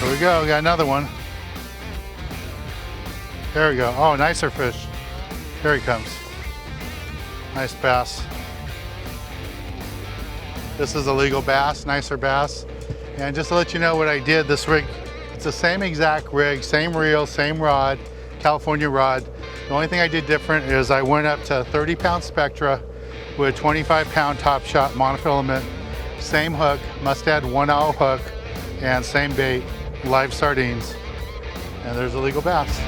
There we go, we got another one. There we go. Oh, nicer fish. Here he comes. Nice bass. This is a legal bass, nicer bass. And just to let you know what I did, this rig, it's the same exact rig, same reel, same rod, California rod. The only thing I did different is I went up to 30-pound Spectra with 25-pound Top Shot monofilament, same hook, Mustad 1-0 hook, and same bait, live sardines. And there's a legal bass.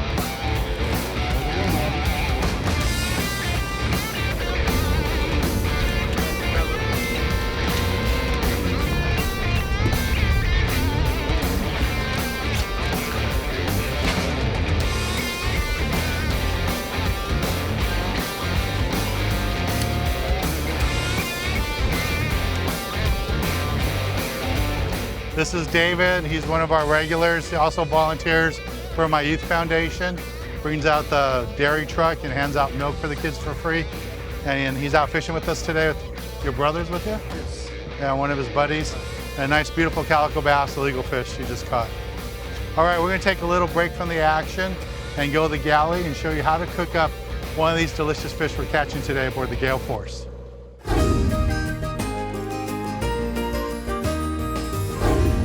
This is David. He's one of our regulars. He also volunteers for my youth foundation. Brings out the dairy truck and hands out milk for the kids for free. And he's out fishing with us today with your brothers with you? Yes. Yeah, one of his buddies. And a nice, beautiful calico bass, a legal fish he just caught. All right, we're gonna take a little break from the action and go to the galley and show you how to cook up one of these delicious fish we're catching today aboard the Gail Force.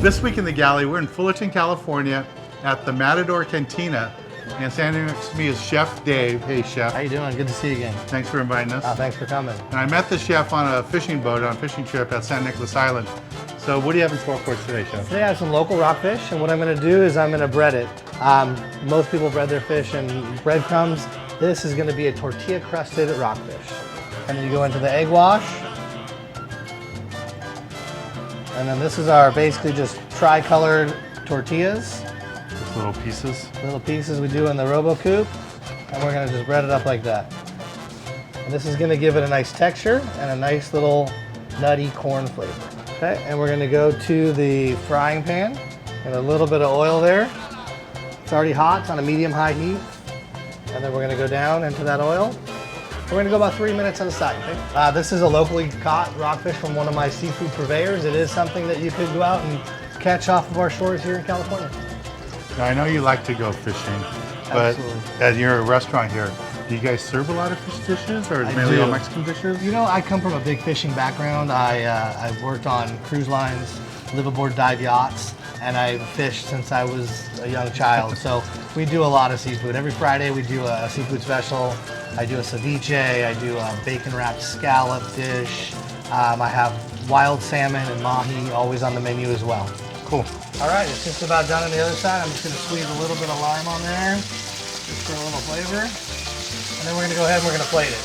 This week in the galley, we're in Fullerton, California at the Matador Cantina. And standing next to me is Chef Dave. Hey, Chef. How you doing? Good to see you again. Thanks for inviting us. Thanks for coming. And I met the chef on a fishing boat on a fishing trip at San Nicolas Island. So what do you have in store for us today, Chef? Today I have some local rockfish, and what I'm going to do is I'm going to bread it. Most people bread their fish in breadcrumbs. This is going to be a tortilla-crusted rockfish. And then you go into the egg wash. And then this is our basically just tri-colored tortillas. Just little pieces. Little pieces we do in the RoboCoop. And we're gonna just bread it up like that. And this is gonna give it a nice texture and a nice little nutty corn flavor. Okay, and we're gonna go to the frying pan and a little bit of oil there. It's already hot, it's on a medium-high heat. And then we're gonna go down into that oil. We're gonna go about 3 minutes on the side, okay? This is a locally caught rockfish from one of my seafood purveyors. It is something that you could go out and catch off of our shores here in California. Now, I know you like to go fishing, but at your restaurant here, do you guys serve a lot of fish dishes, or is it mainly all Mexican dishes? You know, I come from a big fishing background. I've worked on cruise lines, live aboard dive yachts, and I've fished since I was a young child. So we do a lot of seafood. Every Friday we do a seafood special. I do a ceviche, I do a bacon-wrapped scallop dish. I have wild salmon and mahi always on the menu as well. Cool. All right, it's just about done on the other side. I'm just gonna squeeze a little bit of lime on there, just for a little flavor. And then we're gonna go ahead and we're gonna plate it.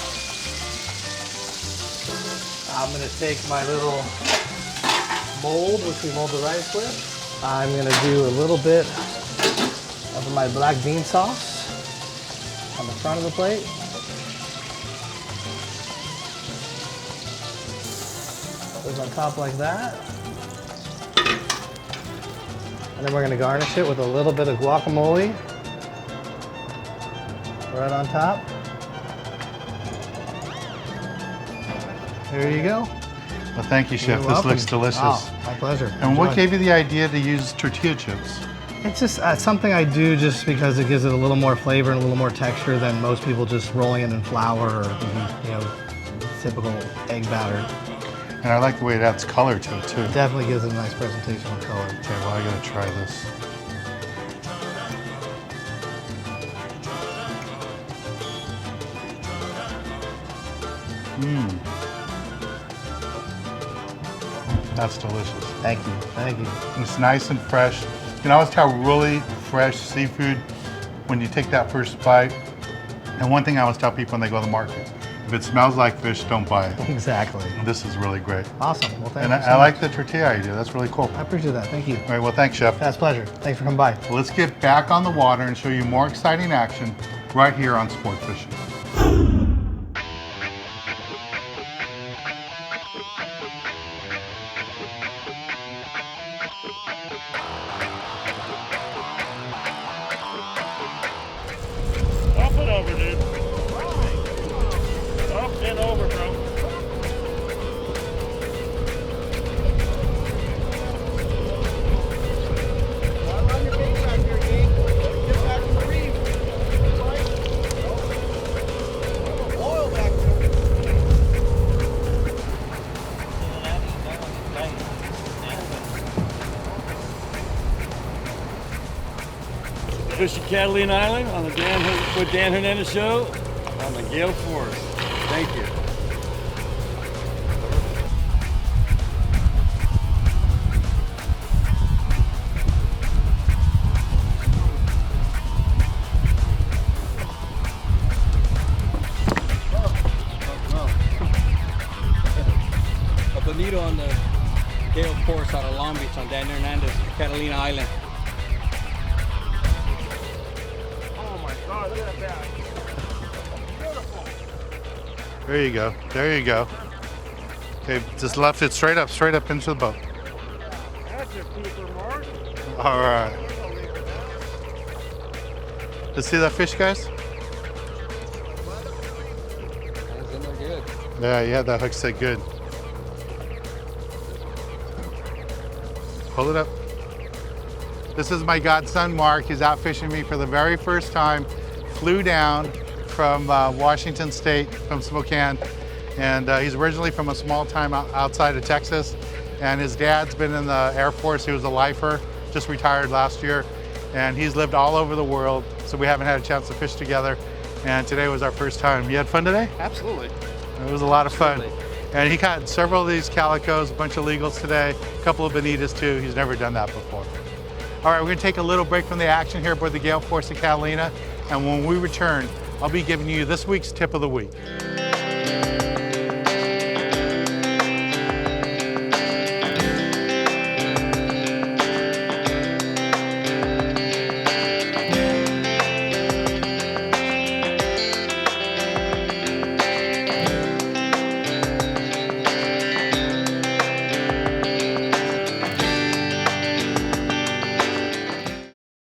I'm gonna take my little mold, which we mold the rice with. I'm gonna do a little bit of my black bean sauce on the front of the plate. Goes on top like that. And then we're gonna garnish it with a little bit of guacamole right on top. There you go. Well, thank you, Chef. This looks delicious. Oh, my pleasure. And what gave you the idea to use tortilla chips? It's just something I do just because it gives it a little more flavor and a little more texture than most people just rolling it in flour or you know, typical egg batter. And I like the way it adds color to it too. It definitely gives it a nice presentation of color. Okay, well I gotta try this. That's delicious. Thank you, thank you. It's nice and fresh. You can always tell really fresh seafood when you take that first bite. And one thing I always tell people when they go to the market, If it smells like fish, don't buy it. Exactly. This is really great. Awesome. Well, thank And you so I like much. the tortilla idea. That's really cool. I appreciate that. Thank you. All right, well, thanks, Chef. That's a pleasure. Thanks for coming by. Well, let's get back on the water and show you more exciting action right here on Sport Fishing. Up and over, dude. Up and over, bro. On your bait back there, Gail. Get back to the reef. Oil back there. Fishing Catalina Island on the with Dan Hernandez show on the Gail Forest. Thank you. A bonito on the Gail Forest out of Long Beach on Dan Hernandez, Catalina Island. Oh my God, look at that. Beautiful. There you go. There you go. Okay, just left it straight up into the boat. That's a keeper, Mark. All right. Let's see that fish, guys? Hands in there good. Yeah, that hook set good. Hold it up. This is my godson, Mark. He's out fishing me for the very first time. Flew down from Washington State, from Spokane. And he's originally from a small town outside of Texas. And his dad's been in the Air Force. He was a lifer, just retired last year. And he's lived all over the world. So we haven't had a chance to fish together. And today was our first time. You had fun today? Absolutely. It was a lot of fun. And he caught several of these calicos, a bunch of legals today, a couple of bonitas too. He's never done that before. All right, we're gonna take a little break from the action here aboard the Gail Force of Catalina. And when we return, I'll be giving you this week's tip of the week.